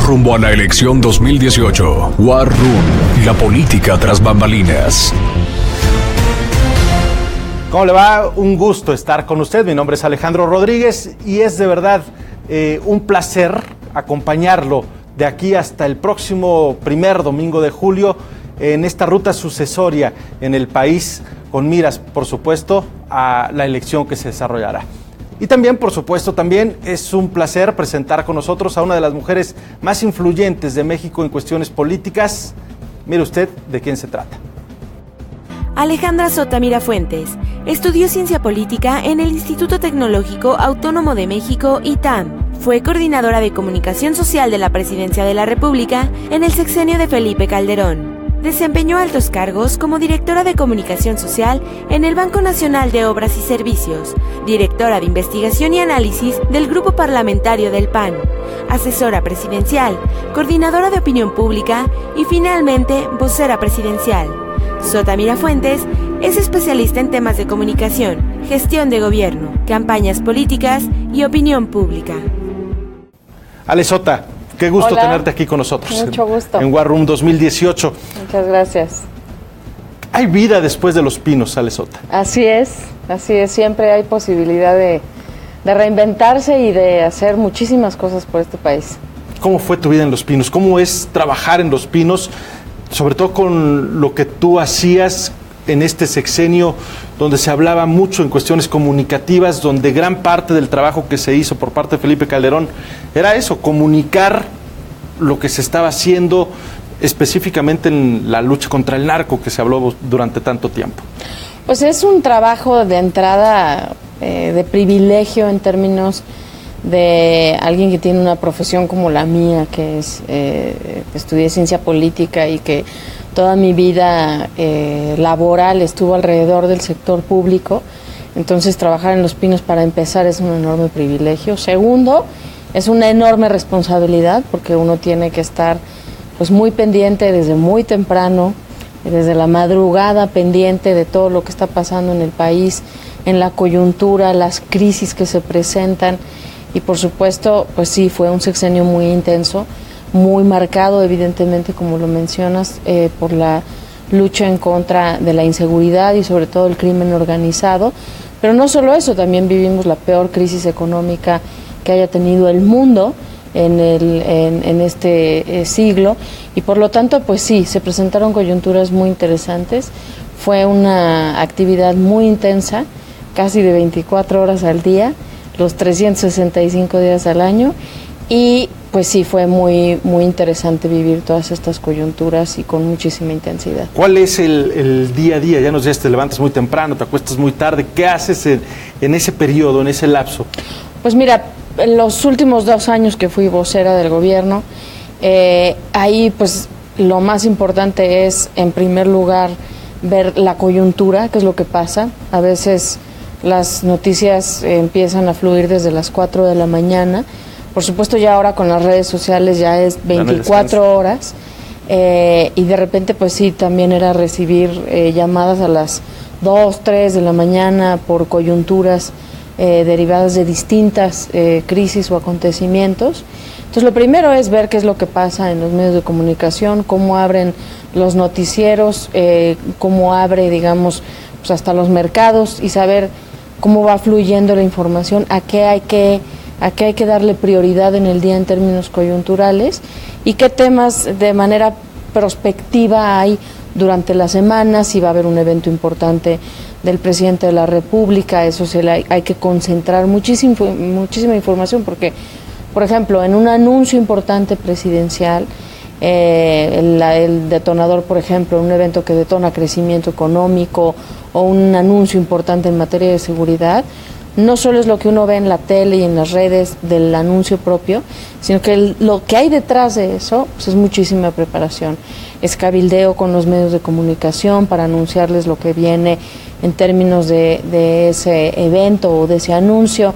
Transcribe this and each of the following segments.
rumbo a la elección 2018. War Room, la política tras bambalinas. ¿Cómo le va? Un gusto estar con usted. Mi nombre es Alejandro Rodríguez y es de verdad un placer acompañarlo de aquí hasta el próximo primer domingo de julio en esta ruta sucesoria en el país, con miras, por supuesto, a la elección que se desarrollará. Y también, por supuesto, también es un placer presentar con nosotros a una de las mujeres más influyentes de México en cuestiones políticas. Mire usted de quién se trata. Alejandra Sota Mirafuentes estudió Ciencia Política en el Instituto Tecnológico Autónomo de México, ITAM. Fue coordinadora de Comunicación Social de la Presidencia de la República en el sexenio de Felipe Calderón. Desempeñó altos cargos como directora de Comunicación Social en el Banco Nacional de Obras y Servicios, directora de Investigación y Análisis del Grupo Parlamentario del PAN, asesora presidencial, coordinadora de Opinión Pública y finalmente vocera presidencial. Sota Mirafuentes es especialista en temas de comunicación, gestión de gobierno, campañas políticas y opinión pública. Ale Sota, qué gusto Hola. tenerte aquí con nosotros. Mucho gusto. En War Room 2018. Muchas gracias. Hay vida después de Los Pinos, Ale Sota. Así es. Siempre hay posibilidad de reinventarse y de hacer muchísimas cosas por este país. ¿Cómo fue tu vida en Los Pinos? ¿Cómo es trabajar en Los Pinos? Sobre todo con lo que tú hacías en este sexenio, donde se hablaba mucho en cuestiones comunicativas, donde gran parte del trabajo que se hizo por parte de Felipe Calderón era eso, comunicar lo que se estaba haciendo específicamente en la lucha contra el narco que se habló durante tanto tiempo. Pues es un trabajo de entrada de privilegio en términos de alguien que tiene una profesión como la mía, que es estudié ciencia política y que toda mi vida laboral estuvo alrededor del sector público. Entonces trabajar en Los Pinos para empezar es un enorme privilegio. Segundo, es una enorme responsabilidad porque uno tiene que estar pues muy pendiente desde muy temprano, desde la madrugada, pendiente de todo lo que está pasando en el país, en la coyuntura, las crisis que se presentan. Y por supuesto, pues sí, fue un sexenio muy intenso, muy marcado evidentemente, como lo mencionas, por la lucha en contra de la inseguridad y sobre todo el crimen organizado. Pero no solo eso, también vivimos la peor crisis económica que haya tenido el mundo en este siglo. Y por lo tanto, pues sí, se presentaron coyunturas muy interesantes. Fue una actividad muy intensa, casi de 24 horas al día, los 365 días al año, y pues sí, fue muy, muy interesante vivir todas estas coyunturas y con muchísima intensidad. ¿Cuál es el día a día? Ya nos decías, te levantas muy temprano, te acuestas muy tarde. ¿Qué haces en ese periodo, en ese lapso? Pues mira, en los últimos 2 años que fui vocera del gobierno, ahí pues lo más importante es, en primer lugar, ver la coyuntura, qué es lo que pasa. A veces las noticias empiezan a fluir desde las 4 de la mañana. Por supuesto, ya ahora con las redes sociales ya es 24 horas. Y de repente, pues sí, también era recibir llamadas a las 2, 3 de la mañana por coyunturas derivadas de distintas crisis o acontecimientos. Entonces, lo primero es ver qué es lo que pasa en los medios de comunicación, cómo abren los noticieros, cómo abre, digamos, pues hasta los mercados, y saber cómo va fluyendo la información, a qué hay que darle prioridad en el día en términos coyunturales y qué temas de manera prospectiva hay durante la semana, si va a haber un evento importante del presidente de la República. Eso hay que concentrar muchísima información porque, por ejemplo, en un anuncio importante presidencial, el detonador, por ejemplo, un evento que detona crecimiento económico o un anuncio importante en materia de seguridad, no solo es lo que uno ve en la tele y en las redes del anuncio propio, sino que lo que hay detrás de eso pues es muchísima preparación. Es cabildeo con los medios de comunicación para anunciarles lo que viene en términos de ese evento o de ese anuncio.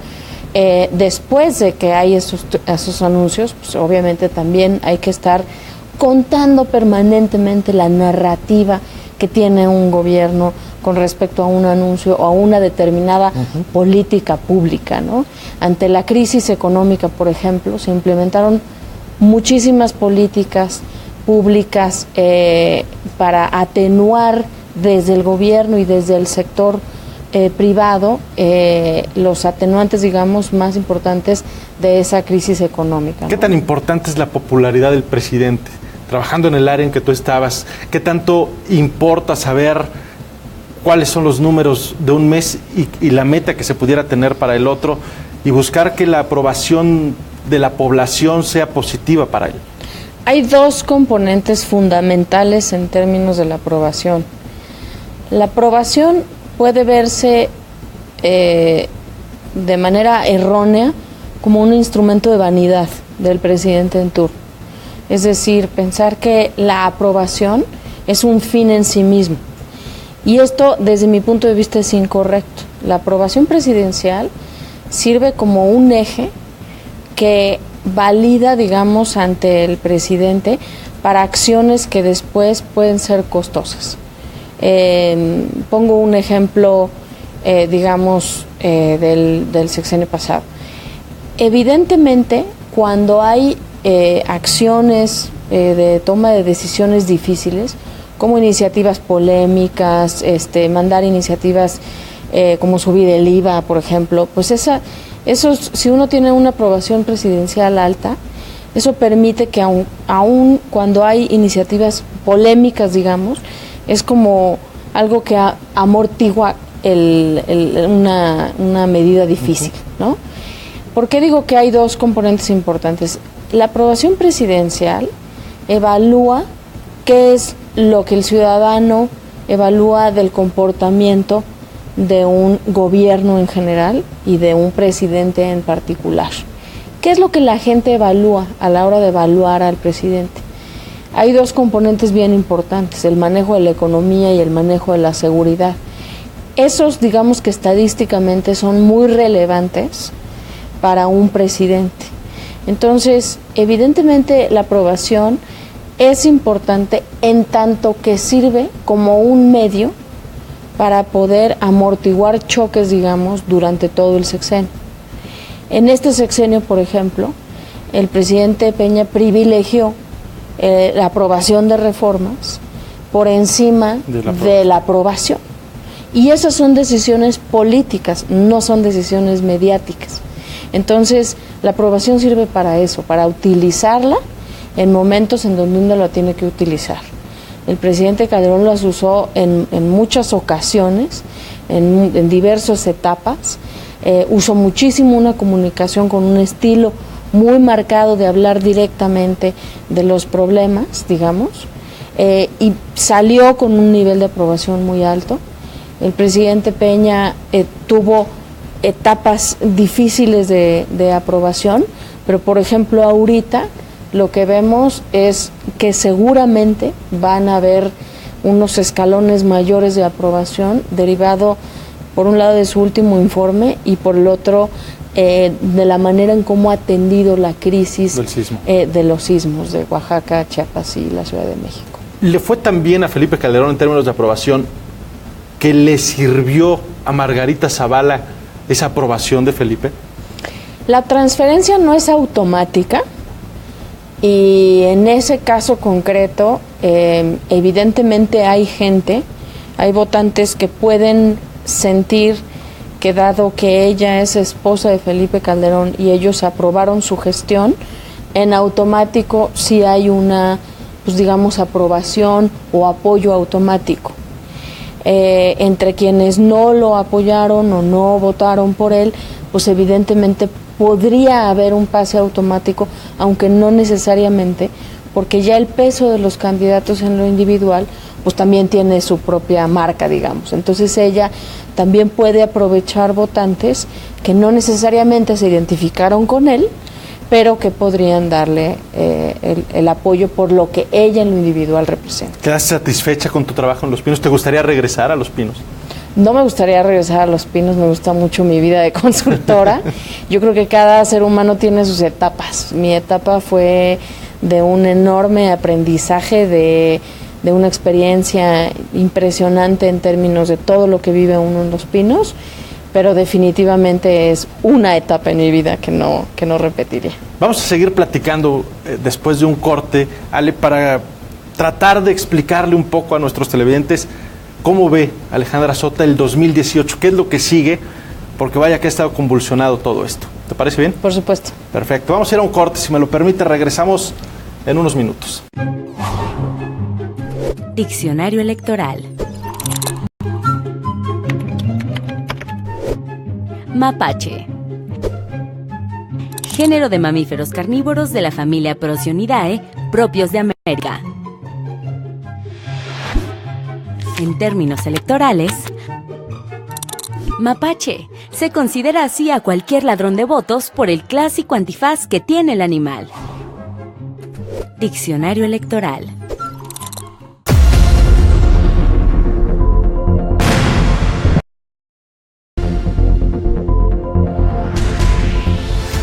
Después de que hay esos anuncios, pues obviamente también hay que estar contando permanentemente la narrativa que tiene un gobierno con respecto a un anuncio o a una determinada política pública, ¿no? Ante la crisis económica, por ejemplo, se implementaron muchísimas políticas públicas para atenuar desde el gobierno y desde el sector privado los atenuantes, digamos, más importantes de esa crisis económica, ¿no? ¿Qué tan importante es la popularidad del presidente? Trabajando en el área en que tú estabas, ¿qué tanto importa saber cuáles son los números de un mes y la meta que se pudiera tener para el otro y buscar que la aprobación de la población sea positiva para él? Hay dos componentes fundamentales en términos de la aprobación. La aprobación puede verse de manera errónea como un instrumento de vanidad del presidente en turno. Es decir, pensar que la aprobación es un fin en sí mismo. Y esto, desde mi punto de vista, es incorrecto. La aprobación presidencial sirve como un eje que valida, digamos, ante el presidente para acciones que después pueden ser costosas. Pongo un ejemplo, digamos, del sexenio pasado. Evidentemente, cuando hay acciones de toma de decisiones difíciles, como iniciativas polémicas, mandar iniciativas como subir el IVA, por ejemplo, pues eso, si uno tiene una aprobación presidencial alta, eso permite que aun cuando hay iniciativas polémicas, digamos, es como algo que amortigua una medida difícil, ¿no? ¿Por qué digo que hay dos componentes importantes? La aprobación presidencial evalúa qué es lo que el ciudadano evalúa del comportamiento de un gobierno en general y de un presidente en particular. ¿Qué es lo que la gente evalúa a la hora de evaluar al presidente? Hay dos componentes bien importantes, el manejo de la economía y el manejo de la seguridad. Esos, digamos que estadísticamente son muy relevantes para un presidente. Entonces, evidentemente la aprobación es importante en tanto que sirve como un medio para poder amortiguar choques, digamos, durante todo el sexenio. En este sexenio, por ejemplo, el presidente Peña privilegió la aprobación de reformas por encima de la aprobación. Y esas son decisiones políticas, no son decisiones mediáticas. Entonces, la aprobación sirve para eso, para utilizarla en momentos en donde uno la tiene que utilizar. El presidente Calderón las usó en muchas ocasiones, en diversas etapas. Usó muchísimo una comunicación con un estilo muy marcado de hablar directamente de los problemas, digamos, y salió con un nivel de aprobación muy alto. El presidente Peña tuvo etapas difíciles de aprobación, pero por ejemplo ahorita lo que vemos es que seguramente van a haber unos escalones mayores de aprobación derivado por un lado de su último informe y por el otro de la manera en cómo ha atendido la crisis de los sismos de Oaxaca, Chiapas y la Ciudad de México. ¿Le fue tan bien a Felipe Calderón en términos de aprobación que le sirvió a Margarita Zavala esa aprobación de Felipe? La transferencia no es automática y en ese caso concreto evidentemente hay votantes que pueden sentir que dado que ella es esposa de Felipe Calderón y ellos aprobaron su gestión, en automático sí hay una, pues digamos, aprobación o apoyo automático. Entre quienes no lo apoyaron o no votaron por él, pues evidentemente podría haber un pase automático, aunque no necesariamente, porque ya el peso de los candidatos en lo individual pues también tiene su propia marca, digamos. Entonces ella también puede aprovechar votantes que no necesariamente se identificaron con él, pero que podrían darle el apoyo por lo que ella en lo individual representa. ¿Quedas satisfecha con tu trabajo en Los Pinos? ¿Te gustaría regresar a Los Pinos? No me gustaría regresar a Los Pinos, me gusta mucho mi vida de consultora. Yo creo que cada ser humano tiene sus etapas. Mi etapa fue de un enorme aprendizaje, de una experiencia impresionante en términos de todo lo que vive uno en Los Pinos, pero definitivamente es una etapa en mi vida que no repetiría. Vamos a seguir platicando después de un corte, Ale, para tratar de explicarle un poco a nuestros televidentes cómo ve Alejandra Sota el 2018, qué es lo que sigue, porque vaya que ha estado convulsionado todo esto. ¿Te parece bien? Por supuesto. Perfecto. Vamos a ir a un corte, si me lo permite, regresamos en unos minutos. Diccionario electoral. Mapache. Género de mamíferos carnívoros de la familia Procyon, propios de América. En términos electorales, mapache se considera así a cualquier ladrón de votos por el clásico antifaz que tiene el animal. Diccionario electoral.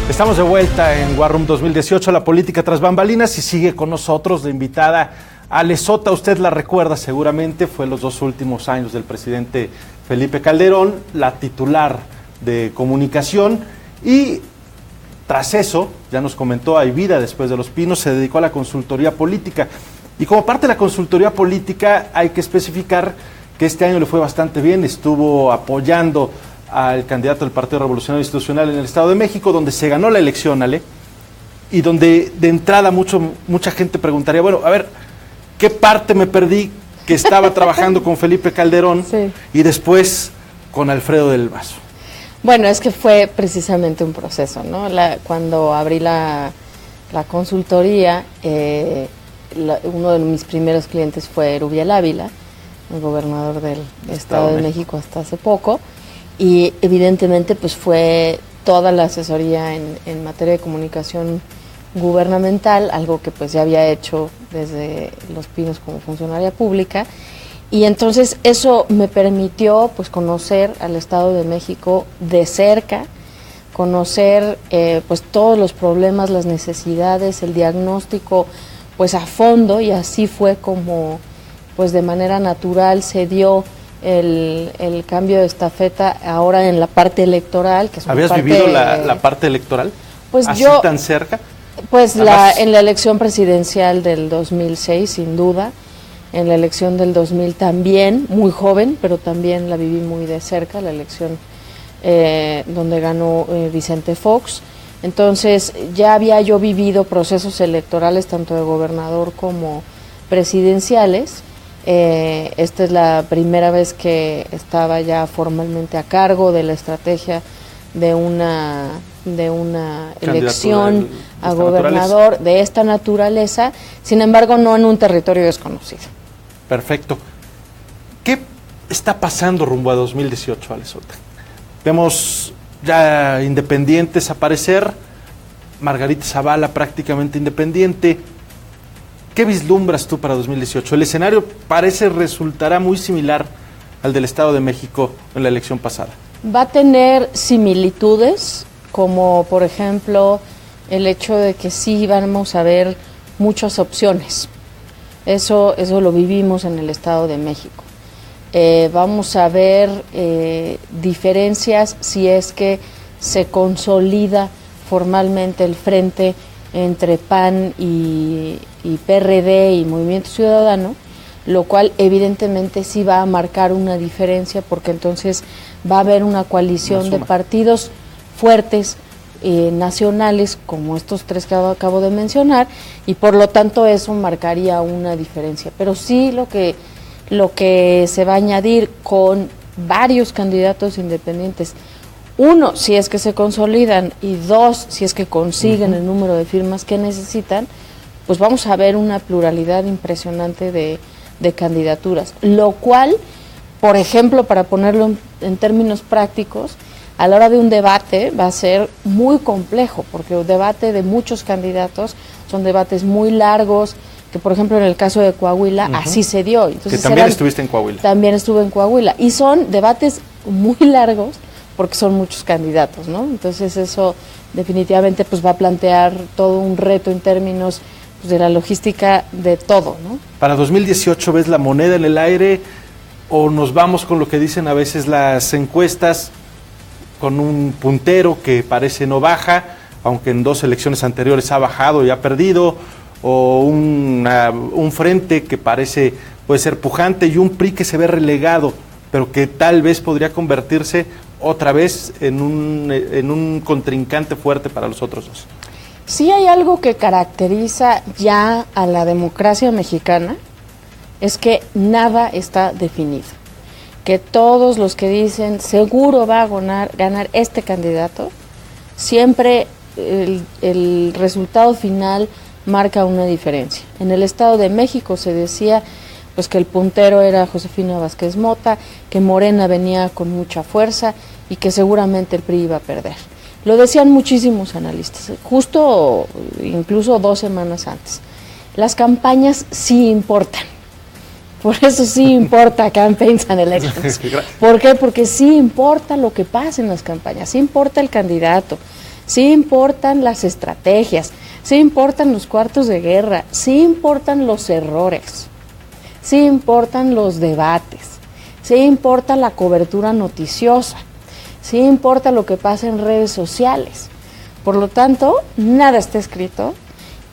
Estamos de vuelta en War Room 2018, la política tras bambalinas, y sigue con nosotros la invitada Ale Sota. Usted la recuerda seguramente, fue los 2 últimos años del presidente Felipe Calderón, la titular de comunicación, y tras eso, ya nos comentó, hay vida después de Los Pinos, se dedicó a la consultoría política. Y como parte de la consultoría política hay que especificar que este año le fue bastante bien, estuvo apoyando al candidato del Partido Revolucionario Institucional en el Estado de México, donde se ganó la elección, Ale, y donde de entrada mucha gente preguntaría, bueno, a ver, ¿qué parte me perdí que estaba trabajando con Felipe Calderón sí, y después con Alfredo del Mazo? Bueno, es que fue precisamente un proceso, ¿no? Cuando abrí la consultoría, uno de mis primeros clientes fue Rubiel Ávila, el gobernador del Estado de México hasta hace poco, y evidentemente pues fue toda la asesoría en materia de comunicación gubernamental, algo que pues ya había hecho desde Los Pinos como funcionaria pública, y entonces eso me permitió pues conocer al Estado de México de cerca, conocer pues todos los problemas, las necesidades, el diagnóstico pues a fondo, y así fue como pues de manera natural se dio el cambio de estafeta ahora en la parte electoral. Que es ¿Habías vivido la parte electoral? Pues ¿Así yo, tan cerca? Pues en la elección presidencial del 2006, sin duda, en la elección del 2000 también, muy joven, pero también la viví muy de cerca, la elección donde ganó Vicente Fox. Entonces ya había yo vivido procesos electorales tanto de gobernador como presidenciales. Esta es la primera vez que estaba ya formalmente a cargo de la estrategia de una elección a gobernador de esta naturaleza, sin embargo no en un territorio desconocido. Perfecto. ¿Qué está pasando rumbo a 2018, Ale Sota? Vemos ya independientes aparecer, Margarita Zavala prácticamente independiente. ¿Qué vislumbras tú para 2018? El escenario resultará muy similar al del Estado de México en la elección pasada. Va a tener similitudes, como por ejemplo el hecho de que sí vamos a ver muchas opciones. Eso lo vivimos en el Estado de México. Vamos a ver diferencias si es que se consolida formalmente el frente entre PAN y PRD y Movimiento Ciudadano, lo cual evidentemente sí va a marcar una diferencia, porque entonces va a haber una coalición de partidos fuertes, nacionales, como estos 3 que acabo de mencionar, y por lo tanto eso marcaría una diferencia. Pero sí lo que se va a añadir con varios candidatos independientes, 1, si es que se consolidan, y 2, si es que consiguen el número de firmas que necesitan, pues vamos a ver una pluralidad impresionante de candidaturas, lo cual, por ejemplo, para ponerlo en términos prácticos, a la hora de un debate va a ser muy complejo, porque el debate de muchos candidatos son debates muy largos, que por ejemplo en el caso de Coahuila así se dio. Entonces, que también estuviste en Coahuila. También estuve en Coahuila, y son debates muy largos porque son muchos candidatos, ¿no? Entonces eso definitivamente pues va a plantear todo un reto en términos pues, de la logística de todo, ¿no? Para 2018, ¿ves la moneda en el aire o nos vamos con lo que dicen a veces las encuestas con un puntero que parece no baja, aunque en 2 elecciones anteriores ha bajado y ha perdido, o un frente que puede ser pujante, y un PRI que se ve relegado, pero que tal vez podría convertirse otra vez en un contrincante fuerte para los otros dos. Sí hay algo que caracteriza ya a la democracia mexicana, es que nada está definido. Que todos los que dicen seguro va a ganar este candidato, siempre el resultado final marca una diferencia. En el Estado de México se decía pues que el puntero era Josefina Vázquez Mota, que Morena venía con mucha fuerza y que seguramente el PRI iba a perder. Lo decían muchísimos analistas, justo incluso 2 semanas antes. Las campañas sí importan. Por eso sí importa Campaigns and Elections. ¿Por qué? Porque sí importa lo que pasa en las campañas, sí importa el candidato, sí importan las estrategias, sí importan los cuartos de guerra, sí importan los errores, sí importan los debates, sí importa la cobertura noticiosa, sí importa lo que pasa en redes sociales. Por lo tanto, nada está escrito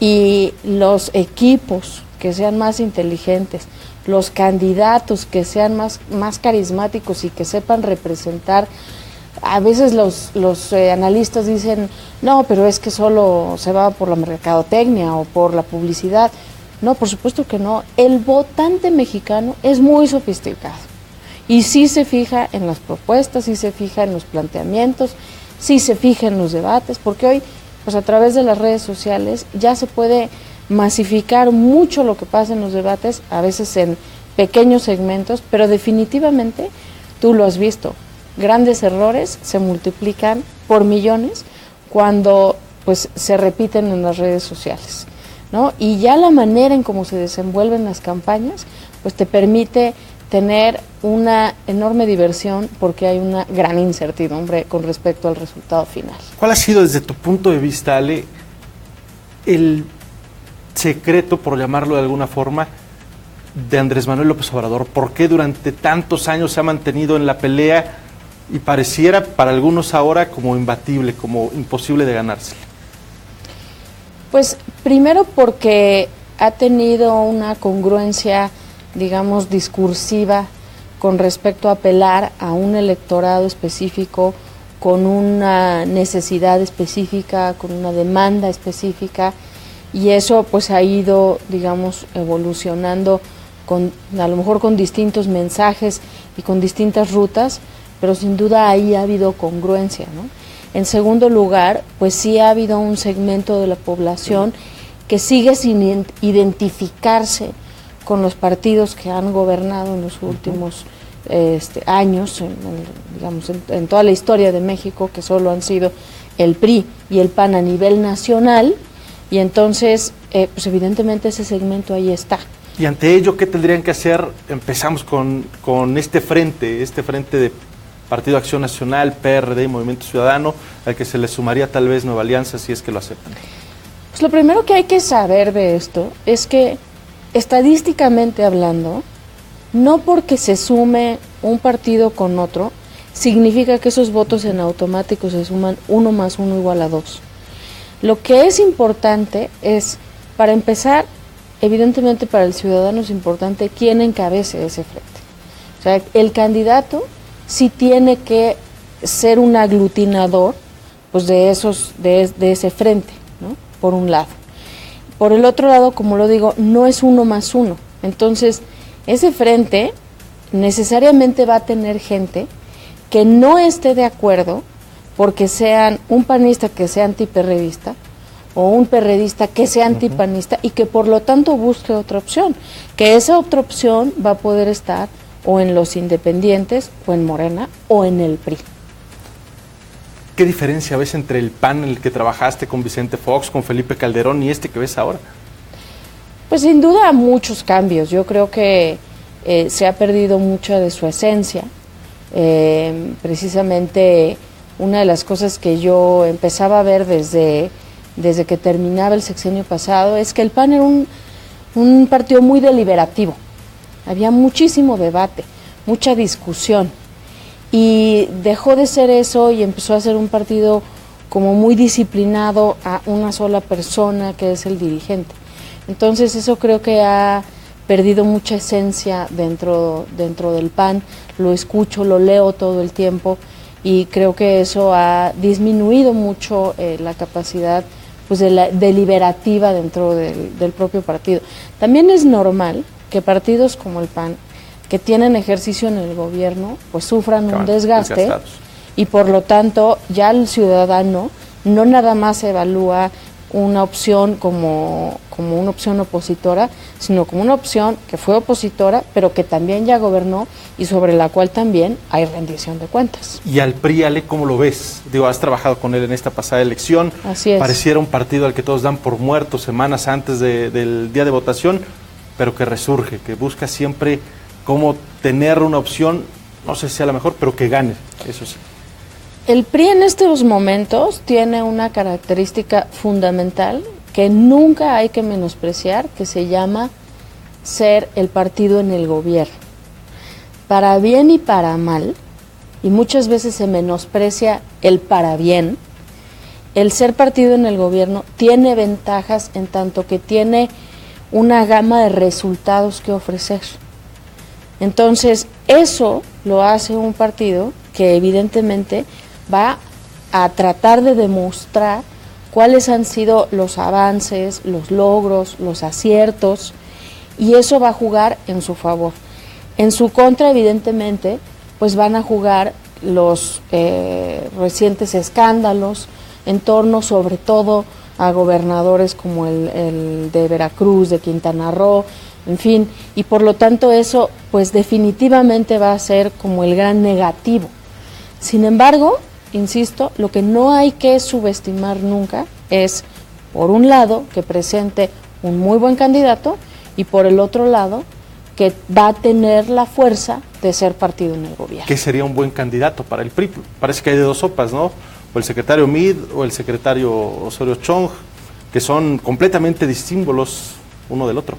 y los equipos que sean más inteligentes, los candidatos que sean más carismáticos y que sepan representar. A veces los analistas dicen, no, pero es que solo se va por la mercadotecnia o por la publicidad. No, por supuesto que no. El votante mexicano es muy sofisticado y sí se fija en las propuestas, sí se fija en los planteamientos, sí se fija en los debates, porque hoy, pues a través de las redes sociales ya se puede masificar mucho lo que pasa en los debates, a veces en pequeños segmentos, pero definitivamente tú lo has visto. Grandes errores se multiplican por millones cuando pues se repiten en las redes sociales, ¿no? Y ya la manera en cómo se desenvuelven las campañas pues te permite tener una enorme diversión porque hay una gran incertidumbre con respecto al resultado final. ¿Cuál ha sido desde tu punto de vista, Ale, el secreto, por llamarlo de alguna forma, de Andrés Manuel López Obrador? ¿Por qué durante tantos años se ha mantenido en la pelea y pareciera para algunos ahora como imbatible, como imposible de ganarse? Pues primero porque ha tenido una congruencia, digamos, discursiva con respecto a apelar a un electorado específico, con una necesidad específica, con una demanda específica, y eso pues ha ido, digamos, evolucionando a lo mejor con distintos mensajes y con distintas rutas, pero sin duda ahí ha habido congruencia, ¿no? En segundo lugar, pues sí ha habido un segmento de la población que sigue sin identificarse con los partidos que han gobernado en los últimos años, digamos, en toda la historia de México, que solo han sido el PRI y el PAN a nivel nacional, y entonces, pues evidentemente ese segmento ahí está. Y ante ello, ¿qué tendrían que hacer? Empezamos con este frente de Partido Acción Nacional, PRD y Movimiento Ciudadano, al que se le sumaría tal vez Nueva Alianza si es que lo aceptan. Pues lo primero que hay que saber de esto es que, estadísticamente hablando, no porque se sume un partido con otro, significa que esos votos en automático se suman 1 más 1 igual a 2. Lo que es importante es, para empezar, evidentemente para el ciudadano es importante quién encabece ese frente. O sea, el candidato sí tiene que ser un aglutinador pues de ese frente, ¿no? Por un lado. Por el otro lado, como lo digo, no es 1 más 1. Entonces, ese frente necesariamente va a tener gente que no esté de acuerdo porque sean un panista que sea antiperredista o un perredista que sea antipanista y que por lo tanto busque otra opción, que esa otra opción va a poder estar o en los independientes, o en Morena, o en el PRI. ¿Qué diferencia ves entre el PAN en el que trabajaste con Vicente Fox, con Felipe Calderón y este que ves ahora? Pues sin duda muchos cambios. Yo creo que se ha perdido mucha de su esencia. Precisamente una de las cosas que yo empezaba a ver desde que terminaba el sexenio pasado es que el PAN era un partido muy deliberativo. Había muchísimo debate, mucha discusión. y dejó de ser eso y empezó a ser un partido como muy disciplinado a una sola persona que es el dirigente. Entonces eso creo que ha perdido mucha esencia dentro del PAN, lo escucho, lo leo todo el tiempo y creo que eso ha disminuido mucho la capacidad pues deliberativa dentro del propio partido. También es normal que partidos como el PAN, que tienen ejercicio en el gobierno, pues sufran un desgaste y por lo tanto ya el ciudadano no nada más evalúa una opción como una opción opositora, sino como una opción que fue opositora, pero que también ya gobernó y sobre la cual también hay rendición de cuentas. Y al PRI, Ale, ¿cómo lo ves? Digo, has trabajado con él en esta pasada elección. Así es. Pareciera un partido al que todos dan por muerto semanas antes del día de votación, pero que resurge, que busca siempre cómo tener una opción, no sé si sea la mejor, pero que gane, eso sí. El PRI en estos momentos tiene una característica fundamental que nunca hay que menospreciar, que se llama ser el partido en el gobierno. Para bien y para mal, y muchas veces se menosprecia el para bien, el ser partido en el gobierno tiene ventajas en tanto que tiene una gama de resultados que ofrecer. Entonces, eso lo hace un partido que evidentemente va a tratar de demostrar cuáles han sido los avances, los logros, los aciertos, y eso va a jugar en su favor. En su contra, evidentemente, pues van a jugar los recientes escándalos en torno sobre todo a gobernadores como el de Veracruz, de Quintana Roo, en fin, y por lo tanto eso pues definitivamente va a ser como el gran negativo. Sin embargo, insisto, lo que no hay que subestimar nunca es, por un lado, que presente un muy buen candidato y por el otro lado, que va a tener la fuerza de ser partido en el gobierno. ¿Qué sería un buen candidato para el PRI? Parece que hay de dos sopas, ¿no? O el secretario Mid o el secretario Osorio Chong, que son completamente disímbolos uno del otro.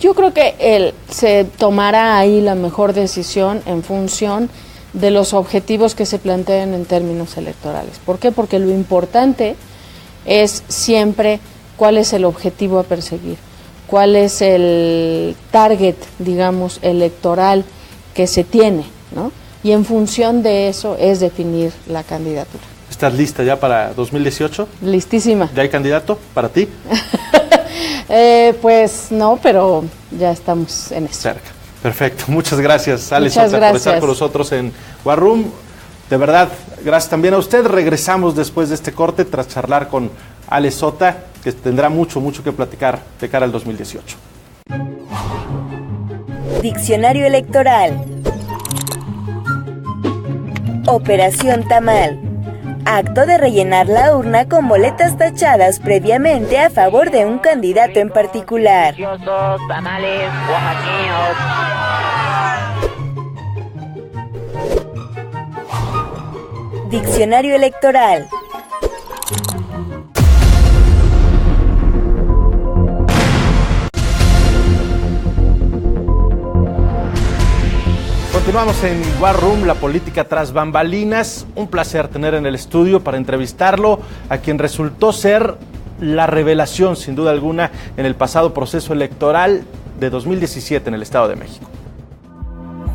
Yo creo que se tomará ahí la mejor decisión en función de los objetivos que se planteen en términos electorales. ¿Por qué? Porque lo importante es siempre cuál es el objetivo a perseguir, cuál es el target, digamos, electoral que se tiene, ¿no? Y en función de eso es definir la candidatura. ¿Estás lista ya para 2018? Listísima. ¿Ya hay candidato para ti? Pues no, pero ya estamos en eso. Cerca. Perfecto. Muchas gracias, Ale Muchas Sota, por estar con nosotros en War Room. De verdad, gracias también a usted. Regresamos después de este corte tras charlar con Ale Sota, que tendrá mucho que platicar de cara al 2018. Diccionario electoral. Operación Tamal. Acto de rellenar la urna con boletas tachadas previamente a favor de un candidato en particular. Tamales oaxaqueños. Diccionario electoral. Continuamos en War Room, la política tras bambalinas. Un placer tener en el estudio para entrevistarlo a quien resultó ser la revelación, sin duda alguna, en el pasado proceso electoral de 2017 en el Estado de México.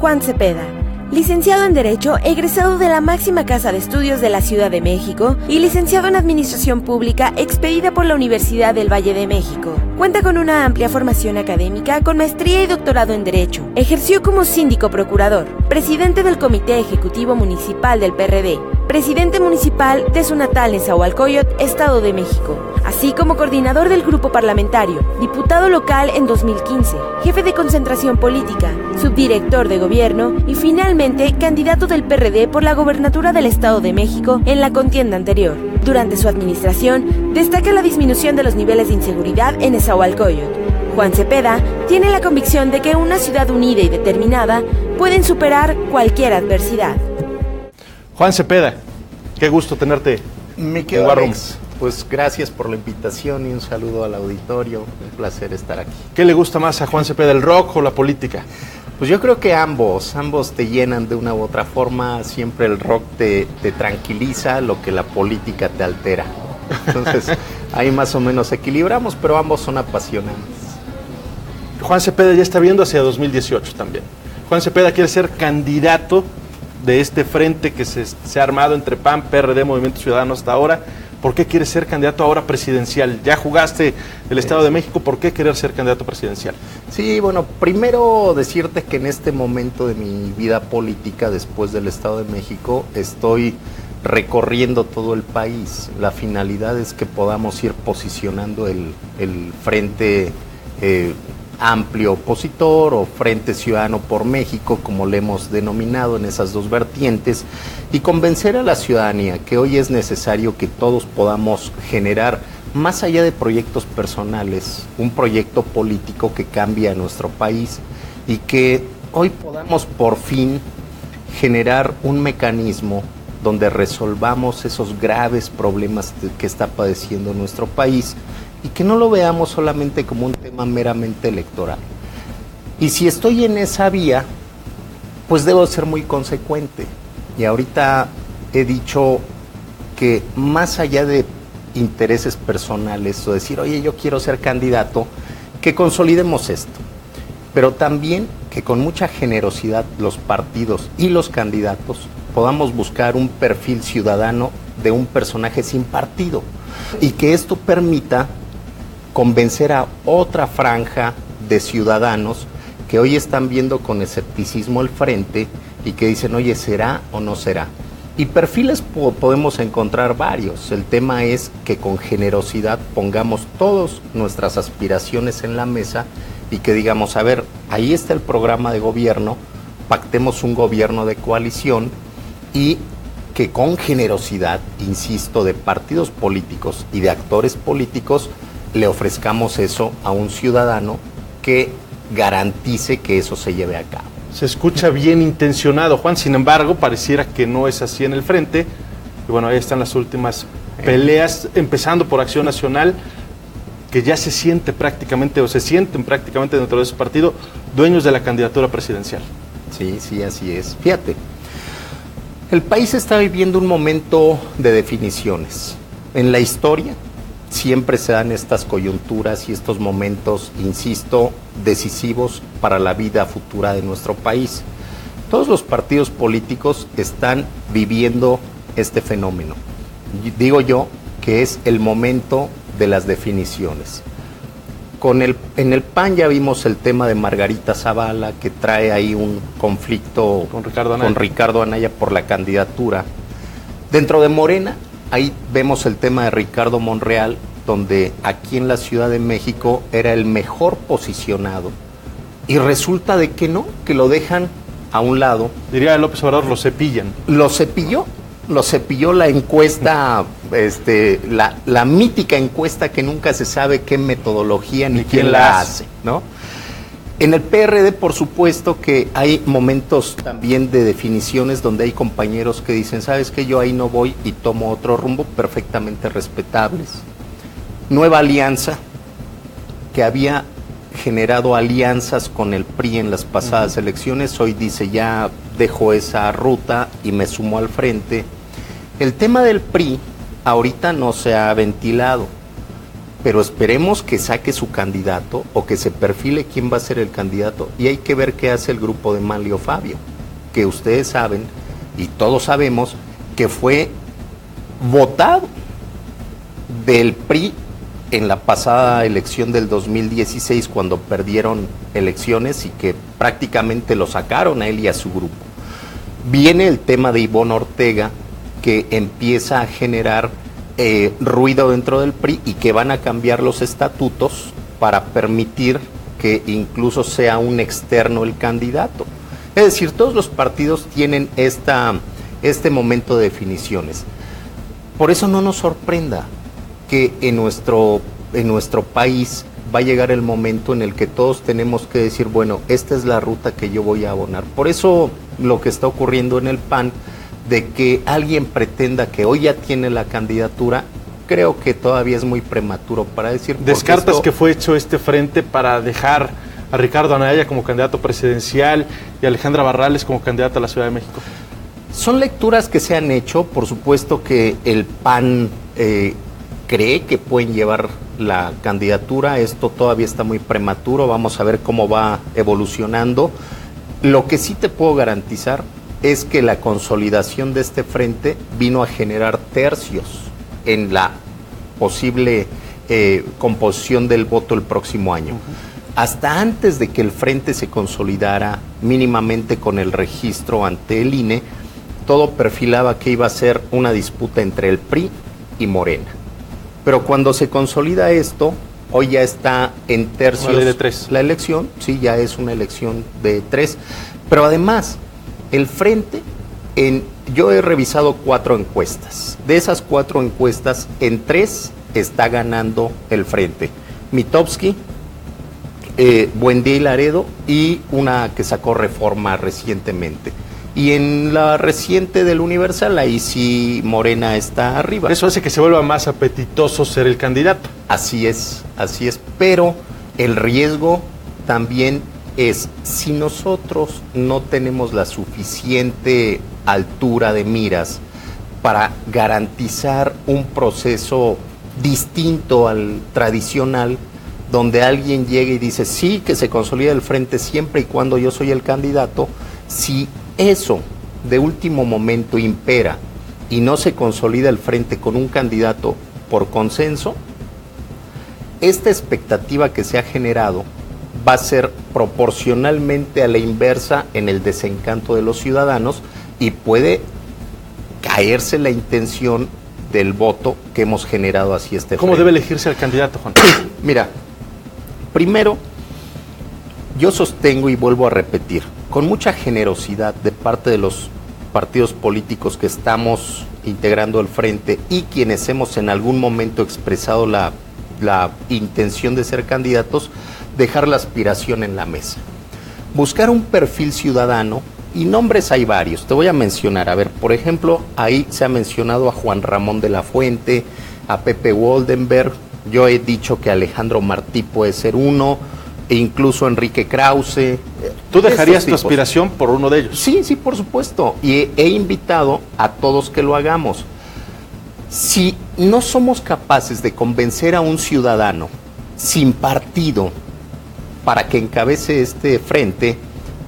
Juan Cepeda, licenciado en Derecho, egresado de la máxima casa de estudios de la Ciudad de México y licenciado en Administración Pública expedida por la Universidad del Valle de México. Cuenta con una amplia formación académica con maestría y doctorado en Derecho. Ejerció como síndico procurador, presidente del Comité Ejecutivo Municipal del PRD, presidente municipal de su natal Nezahualcóyotl, Estado de México, así como coordinador del grupo parlamentario, diputado local en 2015, jefe de concentración política, subdirector de gobierno y finalmente candidato del PRD por la gobernatura del Estado de México en la contienda anterior. Durante su administración, destaca la disminución de los niveles de inseguridad en Nezahualcóyotl. Juan Cepeda tiene la convicción de que una ciudad unida y determinada pueden superar cualquier adversidad. Juan Cepeda, qué gusto tenerte. Mi querido Alex, pues gracias por la invitación y un saludo al auditorio. Un placer estar aquí. ¿Qué le gusta más a Juan Cepeda, el rock o la política? Pues yo creo que ambos te llenan de una u otra forma. Siempre el rock te tranquiliza, lo que la política te altera. Entonces, ahí más o menos equilibramos, pero ambos son apasionantes. Juan Cepeda ya está viendo hacia 2018 también. Juan Cepeda quiere ser candidato de este frente que se ha armado entre PAN, PRD, Movimiento Ciudadano hasta ahora. ¿Por qué quieres ser candidato ahora presidencial? Ya jugaste el Estado de México, ¿por qué querer ser candidato presidencial? Sí, bueno, primero decirte que en este momento de mi vida política, después del Estado de México, estoy recorriendo todo el país. La finalidad es que podamos ir posicionando el frente amplio opositor o Frente Ciudadano por México, como le hemos denominado en esas dos vertientes, y convencer a la ciudadanía que hoy es necesario que todos podamos generar, más allá de proyectos personales, un proyecto político que cambie a nuestro país y que hoy podamos por fin generar un mecanismo donde resolvamos esos graves problemas que está padeciendo nuestro país y que no lo veamos solamente como un tema meramente electoral. Y si estoy en esa vía, pues debo ser muy consecuente. Y ahorita he dicho que más allá de intereses personales o decir, oye, yo quiero ser candidato, que consolidemos esto. Pero también que con mucha generosidad los partidos y los candidatos podamos buscar un perfil ciudadano de un personaje sin partido y que esto permita convencer a otra franja de ciudadanos que hoy están viendo con escepticismo el frente y que dicen, oye, ¿será o no será? Y perfiles podemos encontrar varios. El tema es que con generosidad pongamos todas nuestras aspiraciones en la mesa y que digamos, a ver, ahí está el programa de gobierno, pactemos un gobierno de coalición y que con generosidad, insisto, de partidos políticos y de actores políticos, le ofrezcamos eso a un ciudadano que garantice que eso se lleve a cabo. Se escucha bien intencionado, Juan, sin embargo, pareciera que no es así en el frente. Y bueno, ahí están las últimas peleas, empezando por Acción Nacional, que ya se siente prácticamente, o se sienten prácticamente dentro de ese partido, dueños de la candidatura presidencial. Sí, así es. Fíjate, el país está viviendo un momento de definiciones. En la historia siempre se dan estas coyunturas y estos momentos, insisto, decisivos para la vida futura de nuestro país. Todos los partidos políticos están viviendo este fenómeno. Digo yo que es el momento de las definiciones. En el PAN ya vimos el tema de Margarita Zavala, que trae ahí un conflicto con Ricardo Anaya por la candidatura. Dentro de Morena, ahí vemos el tema de Ricardo Monreal, donde aquí en la Ciudad de México era el mejor posicionado. Y resulta de que no, que lo dejan a un lado. Diría López Obrador, lo cepillan. Lo cepilló la encuesta, la mítica encuesta que nunca se sabe qué metodología ni quién la hace, ¿no? En el PRD, por supuesto que hay momentos también de definiciones donde hay compañeros que dicen, ¿sabes qué? Yo ahí no voy y tomo otro rumbo, perfectamente respetables. Nueva Alianza, que había generado alianzas con el PRI en las pasadas elecciones, hoy dice, ya dejo esa ruta y me sumo al frente. El tema del PRI ahorita no se ha ventilado, pero esperemos que saque su candidato o que se perfile quién va a ser el candidato, y hay que ver qué hace el grupo de Manlio Fabio, que ustedes saben y todos sabemos que fue votado del PRI en la pasada elección del 2016 cuando perdieron elecciones y que prácticamente lo sacaron a él y a su grupo. Viene el tema de Ivonne Ortega, que empieza a generar ruido dentro del PRI y que van a cambiar los estatutos para permitir que incluso sea un externo el candidato. Es decir, todos los partidos tienen este momento de definiciones. Por eso no nos sorprenda que en nuestro país va a llegar el momento en el que todos tenemos que decir, bueno, esta es la ruta que yo voy a abonar. Por eso lo que está ocurriendo en el PAN, de que alguien pretenda que hoy ya tiene la candidatura, creo que todavía es muy prematuro para decir. ¿Descartas que fue hecho este frente para dejar a Ricardo Anaya como candidato presidencial y a Alejandra Barrales como candidata a la Ciudad de México? Son lecturas que se han hecho, por supuesto que el PAN cree que pueden llevar la candidatura, esto todavía está muy prematuro, vamos a ver cómo va evolucionando. Lo que sí te puedo garantizar es que la consolidación de este frente vino a generar tercios en la posible composición del voto el próximo año. Hasta antes de que el frente se consolidara mínimamente con el registro ante el INE, todo perfilaba que iba a ser una disputa entre el PRI y Morena. Pero cuando se consolida esto, hoy ya está en tercios. La ley de 3. La elección, sí, ya es una elección de 3. Pero además, el frente, yo he revisado 4 encuestas. De esas 4 encuestas, en 3 está ganando el frente. Mitofsky, Buendía y Laredo, y una que sacó Reforma recientemente. Y en la reciente del Universal, ahí sí Morena está arriba. Eso hace que se vuelva más apetitoso ser el candidato. Así es, pero el riesgo también es, si nosotros no tenemos la suficiente altura de miras para garantizar un proceso distinto al tradicional, donde alguien llegue y dice, sí, que se consolida el frente siempre y cuando yo soy el candidato, si eso de último momento impera y no se consolida el frente con un candidato por consenso, esta expectativa que se ha generado va a ser proporcionalmente a la inversa en el desencanto de los ciudadanos y puede caerse la intención del voto que hemos generado hacia este ¿Cómo frente. debe elegirse el candidato, Juan? Mira, primero, yo sostengo y vuelvo a repetir, con mucha generosidad de parte de los partidos políticos que estamos integrando el frente y quienes hemos en algún momento expresado la intención de ser candidatos, dejar la aspiración en la mesa. Buscar un perfil ciudadano, y nombres hay varios, te voy a mencionar. A ver, por ejemplo, ahí se ha mencionado a Juan Ramón de la Fuente, a Pepe Woldenberg, yo he dicho que Alejandro Martí puede ser uno, e incluso Enrique Krause. ¿Tú dejarías tu aspiración por uno de ellos? Sí, por supuesto. Y he invitado a todos que lo hagamos. Si no somos capaces de convencer a un ciudadano sin partido para que encabece este frente,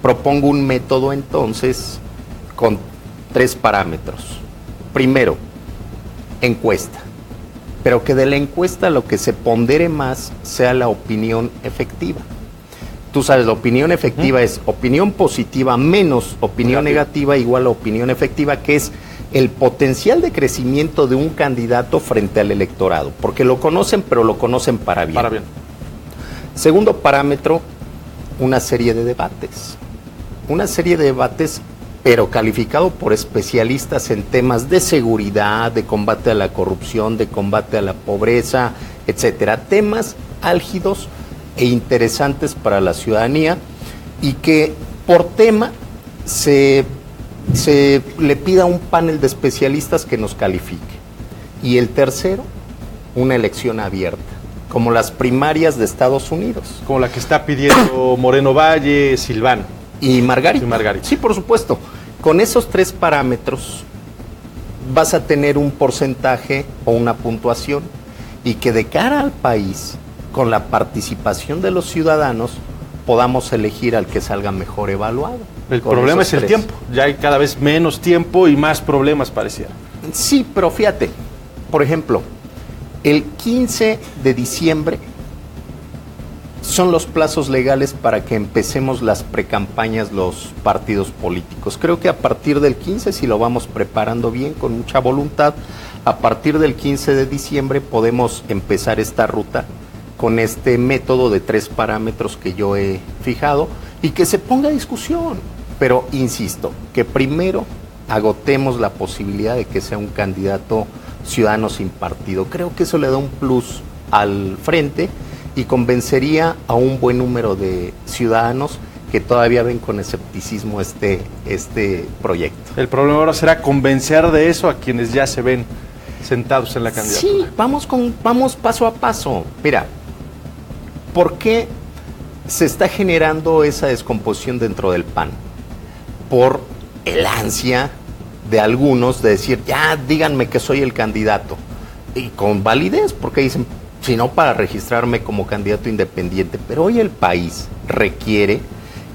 propongo un método entonces con 3 parámetros. Primero, encuesta. Pero que de la encuesta lo que se pondere más sea la opinión efectiva. Tú sabes, la opinión efectiva es opinión positiva menos opinión negativa igual a opinión efectiva, que es el potencial de crecimiento de un candidato frente al electorado, porque lo conocen, pero lo conocen para bien. Para bien. Segundo parámetro, una serie de debates. Una serie de debates, pero calificado por especialistas en temas de seguridad, de combate a la corrupción, de combate a la pobreza, etcétera. Temas álgidos e interesantes para la ciudadanía y que por tema se le pida a un panel de especialistas que nos califique. Y el tercero, una elección abierta, como las primarias de Estados Unidos. Como la que está pidiendo Moreno Valle, Silvano. Y Margarita. Margarita. Sí, por supuesto. Con esos 3 parámetros vas a tener un porcentaje o una puntuación y que de cara al país, con la participación de los ciudadanos, podamos elegir al que salga mejor evaluado. El problema es el tiempo. Ya hay cada vez menos tiempo y más problemas pareciera. Sí, pero fíjate, por ejemplo, el 15 de diciembre son los plazos legales para que empecemos las precampañas los partidos políticos. Creo que a partir del 15, si lo vamos preparando bien, con mucha voluntad, a partir del 15 de diciembre podemos empezar esta ruta con este método de 3 parámetros que yo he fijado y que se ponga a discusión. Pero insisto, que primero agotemos la posibilidad de que sea un candidato ciudadano sin partido. Creo que eso le da un plus al frente y convencería a un buen número de ciudadanos que todavía ven con escepticismo este proyecto. El problema ahora será convencer de eso a quienes ya se ven sentados en la candidatura. Sí, vamos paso a paso. Mira, ¿por qué se está generando esa descomposición dentro del PAN por el ansia de algunos de decir, ya díganme que soy el candidato, y con validez, porque dicen, si no, para registrarme como candidato independiente. Pero hoy el país requiere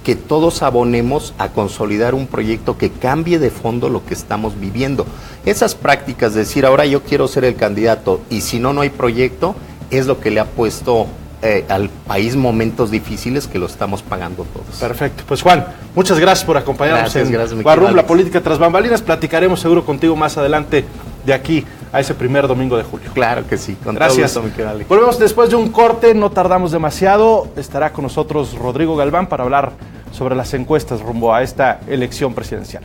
que todos abonemos a consolidar un proyecto que cambie de fondo lo que estamos viviendo. Esas prácticas de decir, ahora yo quiero ser el candidato y si no, no hay proyecto, es lo que le ha puesto al país momentos difíciles que lo estamos pagando todos. Perfecto. Pues Juan, muchas gracias por acompañarnos en War Room, la política tras bambalinas. Platicaremos seguro contigo más adelante de aquí a ese primer domingo de julio. Claro que sí. Con gracias. Todo gusto, Alex. Volvemos después de un corte, no tardamos demasiado. Estará con nosotros Rodrigo Galván para hablar sobre las encuestas rumbo a esta elección presidencial.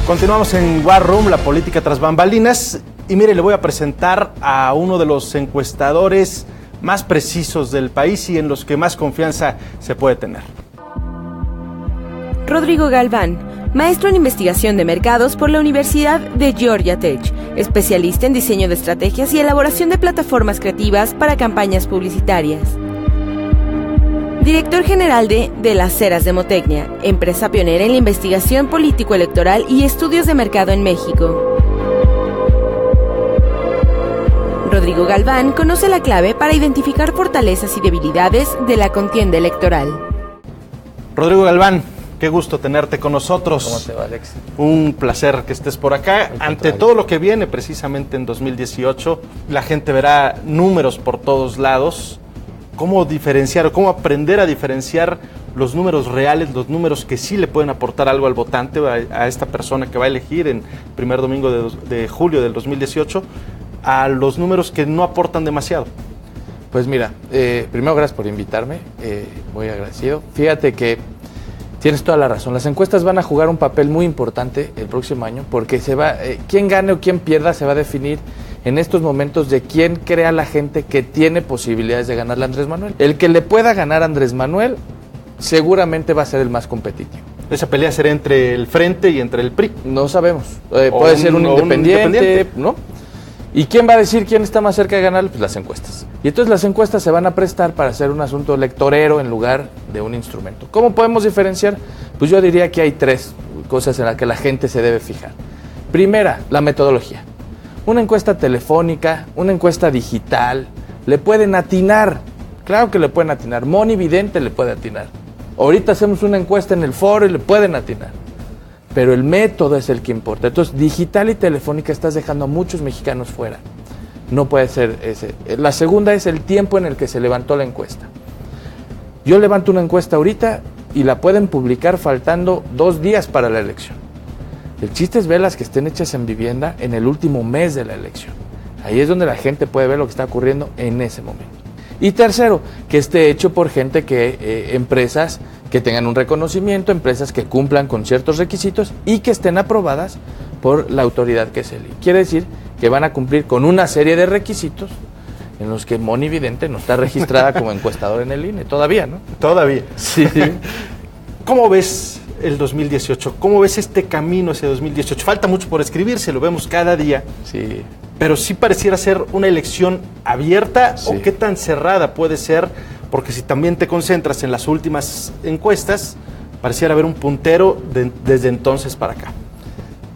Continuamos en War Room, la política tras bambalinas. Y mire, le voy a presentar a uno de los encuestadores más precisos del país y en los que más confianza se puede tener. Rodrigo Galván, maestro en investigación de mercados por la Universidad de Georgia Tech, especialista en diseño de estrategias y elaboración de plataformas creativas para campañas publicitarias. Director general de Las Heras Demotecnia, empresa pionera en la investigación político-electoral y estudios de mercado en México. Rodrigo Galván conoce la clave para identificar fortalezas y debilidades de la contienda electoral. Rodrigo Galván, qué gusto tenerte con nosotros. ¿Cómo te va, Alex? Un placer que estés por acá. Ante todo lo que viene precisamente en 2018, la gente verá números por todos lados. ¿Cómo diferenciar o cómo aprender a diferenciar los números reales, los números que sí le pueden aportar algo al votante, a esta persona que va a elegir en el primer domingo de julio del 2018, a los números que no aportan demasiado? Pues mira, primero gracias por invitarme, muy agradecido. Fíjate que tienes toda la razón, las encuestas van a jugar un papel muy importante el próximo año porque quién gane o quién pierda se va a definir en estos momentos de quién crea la gente que tiene posibilidades de ganarle a Andrés Manuel. El que le pueda ganar a Andrés Manuel seguramente va a ser el más competitivo. ¿Esa pelea será entre el Frente y entre el PRI? No sabemos, puede ser un independiente, ¿no? ¿Y quién va a decir quién está más cerca de ganarle? Pues las encuestas. Y entonces las encuestas se van a prestar para hacer un asunto electorero en lugar de un instrumento. ¿Cómo podemos diferenciar? Pues yo diría que hay tres cosas en las que la gente se debe fijar. Primera, la metodología. Una encuesta telefónica, una encuesta digital, le pueden atinar. Claro que le pueden atinar. Monividente le puede atinar. Ahorita hacemos una encuesta en el foro y le pueden atinar. Pero el método es el que importa. Entonces, digital y telefónica estás dejando a muchos mexicanos fuera. No puede ser ese. La segunda es el tiempo en el que se levantó la encuesta. Yo levanto una encuesta ahorita y la pueden publicar faltando 2 días para la elección. El chiste es ver las que estén hechas en vivienda en el último mes de la elección. Ahí es donde la gente puede ver lo que está ocurriendo en ese momento. Y tercero, que esté hecho por gente empresas que tengan un reconocimiento, empresas que cumplan con ciertos requisitos y que estén aprobadas por la autoridad que es el INE. Quiere decir que van a cumplir con una serie de requisitos en los que Monividente no está registrada como encuestador en el INE, todavía, ¿no? Todavía. Sí. ¿Cómo ves el 2018? ¿Cómo ves este camino hacia 2018? Falta mucho por escribirse, lo vemos cada día. Sí. Pero sí pareciera ser una elección abierta, sí. ¿O qué tan cerrada puede ser? Porque si también te concentras en las últimas encuestas, pareciera haber un puntero desde entonces para acá.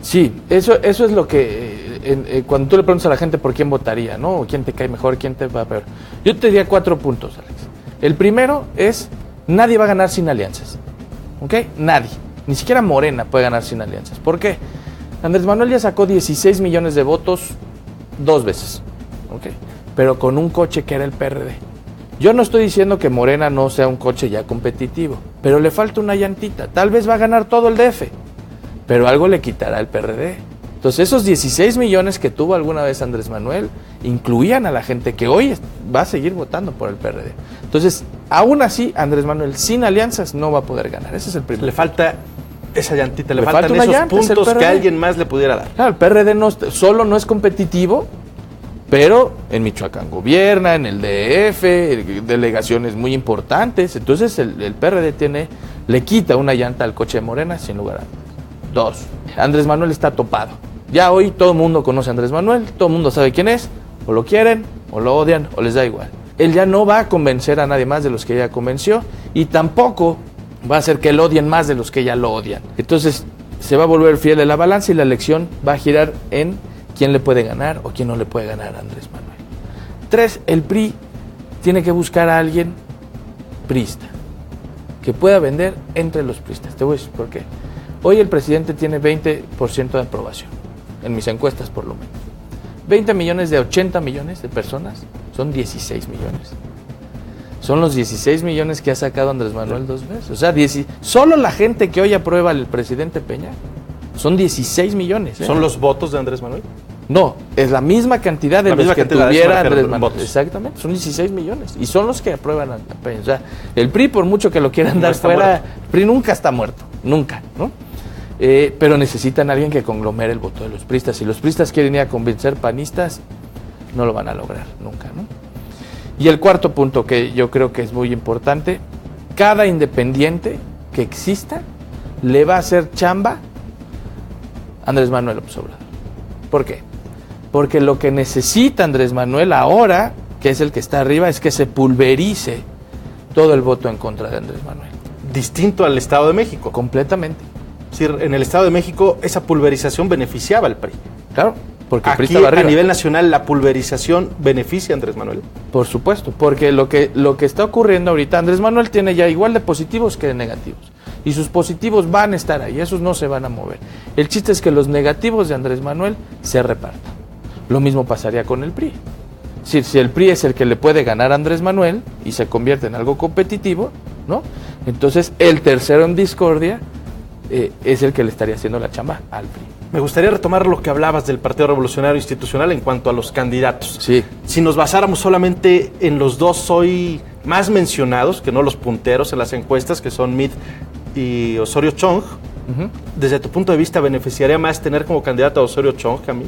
Sí, eso es lo que, cuando tú le preguntas a la gente por quién votaría, ¿no? O quién te cae mejor, quién te va peor. Yo te diría 4 puntos, Alex. El primero es, nadie va a ganar sin alianzas, ¿ok? Nadie. Ni siquiera Morena puede ganar sin alianzas. ¿Por qué? Andrés Manuel ya sacó 16 millones de votos 2 veces, ¿ok? Pero con un coche que era el PRD. Yo no estoy diciendo que Morena no sea un coche ya competitivo, pero le falta una llantita. Tal vez va a ganar todo el DF, pero algo le quitará el PRD. Entonces esos 16 millones que tuvo alguna vez Andrés Manuel incluían a la gente que hoy va a seguir votando por el PRD. Entonces, aún así, Andrés Manuel sin alianzas no va a poder ganar. Ese es el primero. Le falta esa llantita, le faltan esos puntos que alguien más le pudiera dar. Claro, el PRD solo no es competitivo, pero en Michoacán gobierna, en el DF, delegaciones muy importantes. Entonces el PRD le quita una llanta al coche de Morena sin lugar a dudas. 2, Andrés Manuel está topado. Ya hoy todo el mundo conoce a Andrés Manuel, todo el mundo sabe quién es, o lo quieren, o lo odian, o les da igual. Él ya no va a convencer a nadie más de los que ya convenció, y tampoco va a hacer que lo odien más de los que ya lo odian. Entonces se va a volver fiel de la balanza y la elección va a girar en quién le puede ganar o quién no le puede ganar a Andrés Manuel. 3, el PRI tiene que buscar a alguien priista, que pueda vender entre los priistas. Te voy a decir por qué. Hoy el presidente tiene 20% de aprobación, en mis encuestas por lo menos. 20 millones de 80 millones de personas son 16 millones. Son los 16 millones que ha sacado Andrés Manuel 2 veces. O sea, solo la gente que hoy aprueba al presidente Peña son 16 millones. ¿Son los votos de Andrés Manuel? No, es la misma cantidad de los que tuviera Andrés Manuel. Exactamente, son 16 millones. Y son los que aprueban a Peña. O sea, el PRI, por mucho que lo quieran dar fuera, el PRI nunca está muerto. Nunca, ¿no? Pero necesitan a alguien que conglomere el voto de los priistas. Si los priistas quieren ir a convencer panistas, no lo van a lograr nunca, ¿no? Y el cuarto punto que yo creo que es muy importante, cada independiente que exista le va a hacer chamba a Andrés Manuel López Obrador. ¿Por qué? Porque lo que necesita Andrés Manuel ahora, que es el que está arriba, es que se pulverice todo el voto en contra de Andrés Manuel. Distinto al Estado de México. Completamente. Es decir, en el Estado de México esa pulverización beneficiaba al PRI. Claro, porque el PRI Aquí, estaba arriba. a nivel nacional, la pulverización beneficia a Andrés Manuel. Por supuesto, porque lo que está ocurriendo ahorita, Andrés Manuel tiene ya igual de positivos que de negativos. Y sus positivos van a estar ahí, esos no se van a mover. El chiste es que los negativos de Andrés Manuel se repartan. Lo mismo pasaría con el PRI. Es decir, si el PRI es el que le puede ganar a Andrés Manuel y se convierte en algo competitivo, ¿no? Entonces el tercero en discordia es el que le estaría haciendo la chamba al PRI. Me gustaría retomar lo que hablabas del Partido Revolucionario Institucional en cuanto a los candidatos. Sí. Si nos basáramos solamente en los dos hoy más mencionados, que no los punteros en las encuestas, que son Meade y Osorio Chong, desde tu punto de vista, ¿beneficiaría más tener como candidato a Osorio Chong que a mí?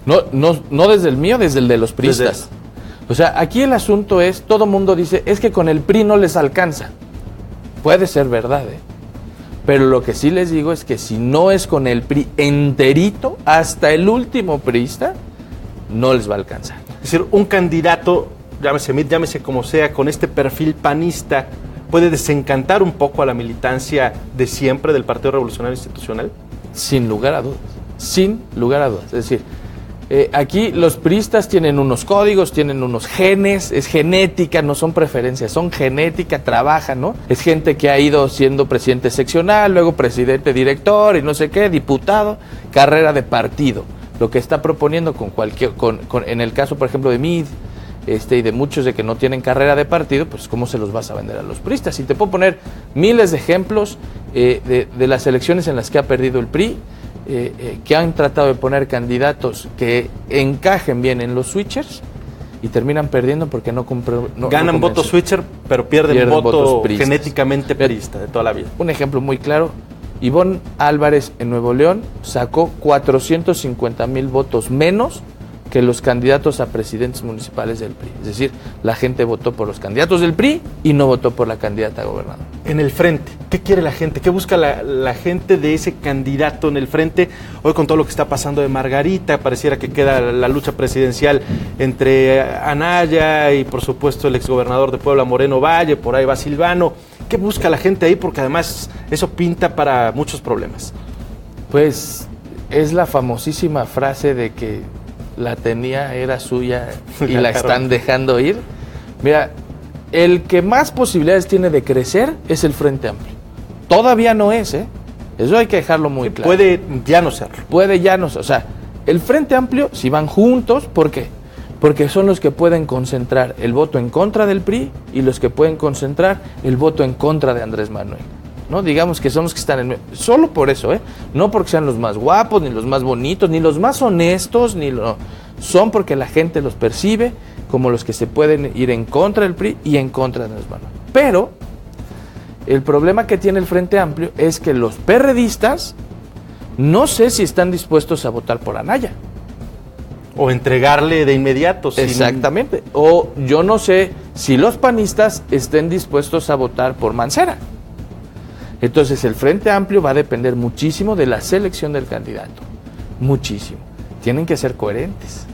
No desde el mío, desde el de los priistas. O sea, aquí el asunto es, todo mundo dice, es que con el PRI no les alcanza. Puede ser verdad, pero lo que sí les digo es que si no es con el PRI enterito, hasta el último priista, no les va a alcanzar. Es decir, un candidato, llámese Meade, llámese como sea, con este perfil panista, ¿puede desencantar un poco a la militancia de siempre del Partido Revolucionario Institucional? Sin lugar a dudas, sin lugar a dudas. Es decir, aquí los priistas tienen unos códigos, tienen unos genes, es genética, no son preferencias, son genética, trabajan, ¿no? Es gente que ha ido siendo presidente seccional, luego presidente director y no sé qué, diputado, carrera de partido. Lo que está proponiendo en el caso, por ejemplo, de Meade, y de muchos de que no tienen carrera de partido, pues ¿cómo se los vas a vender a los priistas? Y te puedo poner miles de ejemplos de las elecciones en las que ha perdido el PRI, que han tratado de poner candidatos que encajen bien en los switchers y terminan perdiendo porque ganan voto switcher, pero pierden voto priistas, genéticamente priista de toda la vida. Un ejemplo muy claro, Ivonne Álvarez en Nuevo León sacó 450,000 votos menos que los candidatos a presidentes municipales del PRI. Es decir, la gente votó por los candidatos del PRI y no votó por la candidata a gobernador. En el frente, ¿qué quiere la gente? ¿Qué busca la gente de ese candidato en el frente? Hoy con todo lo que está pasando de Margarita, pareciera que queda la lucha presidencial entre Anaya y por supuesto el exgobernador de Puebla, Moreno Valle, por ahí va Silvano. ¿Qué busca la gente ahí? Porque además eso pinta para muchos problemas. Pues es la famosísima frase de que la tenía, era suya y la están dejando ir. Mira, el que más posibilidades tiene de crecer es el Frente Amplio. Todavía no es, eso hay que dejarlo muy claro. Puede ya no serlo. Puede ya no ser. O sea, el Frente Amplio, si van juntos, ¿por qué? Porque son los que pueden concentrar el voto en contra del PRI y los que pueden concentrar el voto en contra de Andrés Manuel. ¿No? Digamos que son los que están en medio. Solo por eso, no porque sean los más guapos, ni los más bonitos, ni los más honestos, son porque la gente los percibe como los que se pueden ir en contra del PRI y en contra de Andrés Manuel. Pero el problema que tiene el Frente Amplio es que los perredistas no sé si están dispuestos a votar por Anaya. O entregarle de inmediato. Exactamente. O yo no sé si los panistas estén dispuestos a votar por Mancera. Entonces el Frente Amplio va a depender muchísimo de la selección del candidato. muchísimo. Tienen que ser coherentes.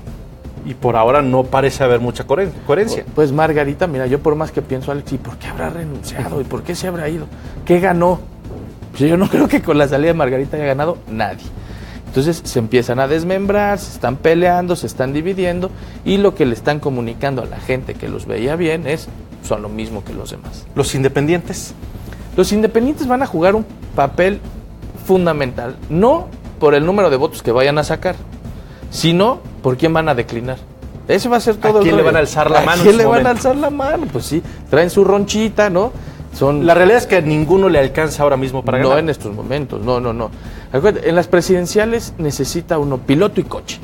Y por ahora no parece haber mucha coherencia. Pues Margarita, mira, yo por más que pienso, Alex, ¿y por qué habrá renunciado? ¿Y por qué se habrá ido? ¿Qué ganó? Pues yo no creo que con la salida de Margarita haya ganado nadie. Entonces se empiezan a desmembrar, se están peleando, se están dividiendo, y lo que le están comunicando a la gente que los veía bien son lo mismo que los demás. ¿Los independientes? Los independientes van a jugar un papel fundamental, no por el número de votos que vayan a sacar, sino por quién van a declinar. Ese va a ser todo. ¿A quién le van a alzar la mano? ¿A quién le van a alzar la mano? Pues sí, traen su ronchita, ¿no? La realidad es que a ninguno le alcanza ahora mismo para ganar. No en estos momentos, no. Acuérdate, en las presidenciales necesita uno piloto y coche,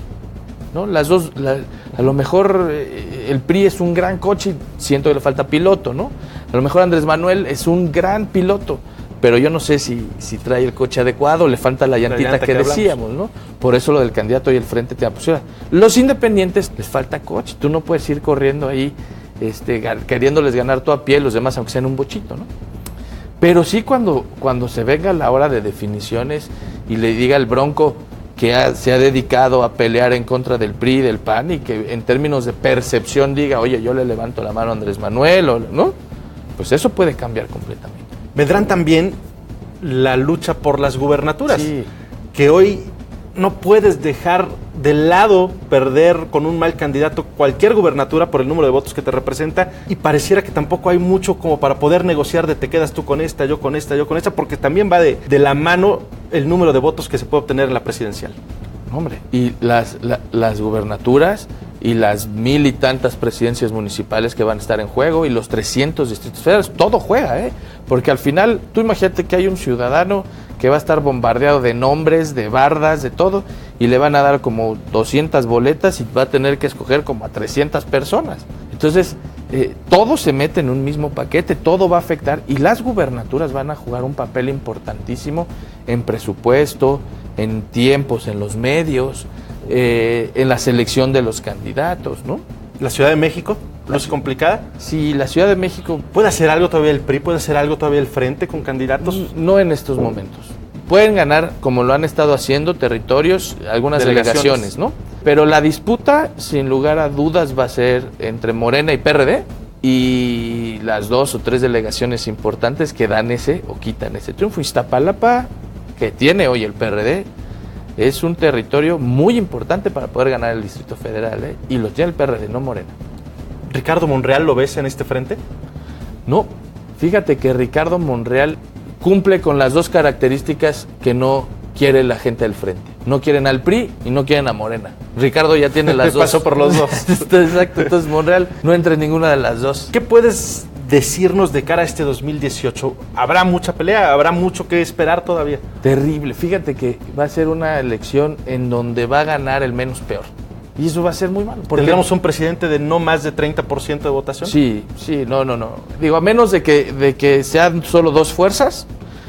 ¿no? Las dos, a lo mejor el PRI es un gran coche y siento que le falta piloto, ¿no? A lo mejor Andrés Manuel es un gran piloto, pero yo no sé si trae el coche adecuado, le falta la llantita que decíamos, ¿no? Por eso lo del candidato y el frente te da posibilidad. Los independientes les falta coche, tú no puedes ir corriendo ahí queriéndoles ganar todo a pie, los demás aunque sean un bochito, ¿no? Pero sí cuando se venga la hora de definiciones y le diga el Bronco que se ha dedicado a pelear en contra del PRI y del PAN, y que en términos de percepción diga, oye, yo le levanto la mano a Andrés Manuel, ¿no? Pues eso puede cambiar completamente. Vendrán también la lucha por las gubernaturas, sí, que hoy no puedes dejar de lado perder con un mal candidato cualquier gubernatura por el número de votos que te representa, y pareciera que tampoco hay mucho como para poder negociar de te quedas tú con esta, yo con esta, yo con esta, porque también va de la mano el número de votos que se puede obtener en la presidencial. Hombre, y las gubernaturas y las 1000 y tantas presidencias municipales que van a estar en juego y los 300 distritos federales, todo juega, porque al final, tú imagínate que hay un ciudadano que va a estar bombardeado de nombres, de bardas, de todo, y le van a dar como 200 boletas y va a tener que escoger como a 300 personas. Entonces, todo se mete en un mismo paquete, todo va a afectar, y las gubernaturas van a jugar un papel importantísimo en presupuesto, en tiempos, en los medios, en la selección de los candidatos, ¿no? ¿La Ciudad de México no es complicada? Sí, la Ciudad de México... ¿Puede hacer algo todavía el PRI? ¿Puede hacer algo todavía el Frente con candidatos? No en estos momentos. Pueden ganar, como lo han estado haciendo, territorios, algunas delegaciones, ¿no? Pero la disputa, sin lugar a dudas, va a ser entre Morena y PRD, y las 2 o 3 delegaciones importantes que dan ese o quitan ese triunfo. Iztapalapa, que tiene hoy el PRD, es un territorio muy importante para poder ganar el Distrito Federal, y lo tiene el PRD, no Morena. ¿Ricardo Monreal lo ves en este frente? No, fíjate que Ricardo Monreal cumple con las 2 características que no quiere la gente del frente. No quieren al PRI y no quieren a Morena. Ricardo ya tiene las 2. Pasó por los 2. Exacto, entonces Monreal no entra en ninguna de las 2. ¿Qué puedes decirnos de cara a este 2018? ¿Habrá mucha pelea? ¿Habrá mucho que esperar todavía? Terrible. Fíjate que va a ser una elección en donde va a ganar el menos peor. Y eso va a ser muy malo. ¿Tendríamos un presidente de no más de 30% de votación? Sí, no. Digo, a menos de que sean solo 2 fuerzas,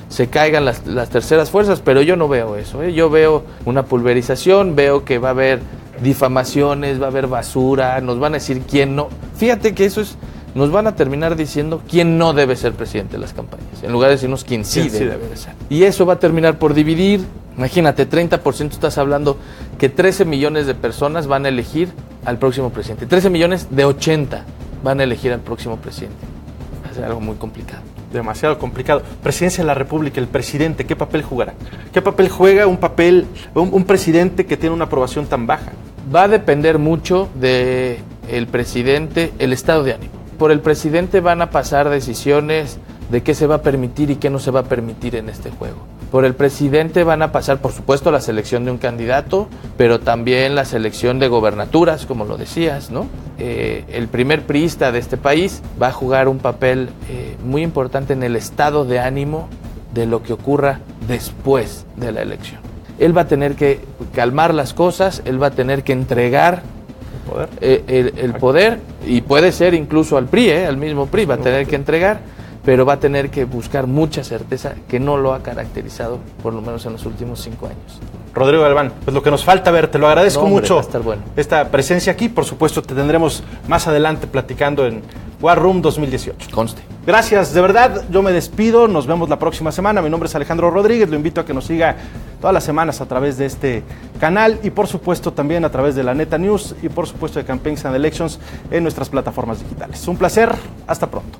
se caigan las terceras fuerzas, pero yo no veo eso. Yo veo una pulverización, veo que va a haber difamaciones, va a haber basura, nos van a decir quién no. Fíjate que nos van a terminar diciendo quién no debe ser presidente de las campañas, en lugar de decirnos quién sí debe ser. Y eso va a terminar por dividir. Imagínate, 30%, estás hablando que 13 millones de personas van a elegir al próximo presidente. 13 millones de 80 van a elegir al próximo presidente. Va a ser algo muy complicado. Demasiado complicado. Presidencia de la República, el presidente, ¿qué papel jugará? ¿Qué papel juega un presidente que tiene una aprobación tan baja? Va a depender mucho del presidente, el estado de ánimo. Por el presidente van a pasar decisiones de qué se va a permitir y qué no se va a permitir en este juego. Por el presidente van a pasar, por supuesto, la selección de un candidato, pero también la selección de gobernaturas, como lo decías, ¿no? El primer priista de este país va a jugar un papel muy importante en el estado de ánimo de lo que ocurra después de la elección. Él va a tener que calmar las cosas, él va a tener que entregar el poder, y puede ser incluso al PRI, al mismo PRI, va a tener que entregar, pero va a tener que buscar mucha certeza que no lo ha caracterizado, por lo menos en los últimos 5 años. Rodrigo Galván, pues lo que nos falta ver, te lo agradezco mucho va a estar bueno. esta presencia aquí. Por supuesto, te tendremos más adelante platicando en War Room 2018. Conste. Gracias, de verdad, yo me despido, nos vemos la próxima semana. Mi nombre es Alejandro Rodríguez, lo invito a que nos siga todas las semanas a través de este canal y por supuesto también a través de La Neta News y por supuesto de Campaigns and Elections en nuestras plataformas digitales. Un placer, hasta pronto.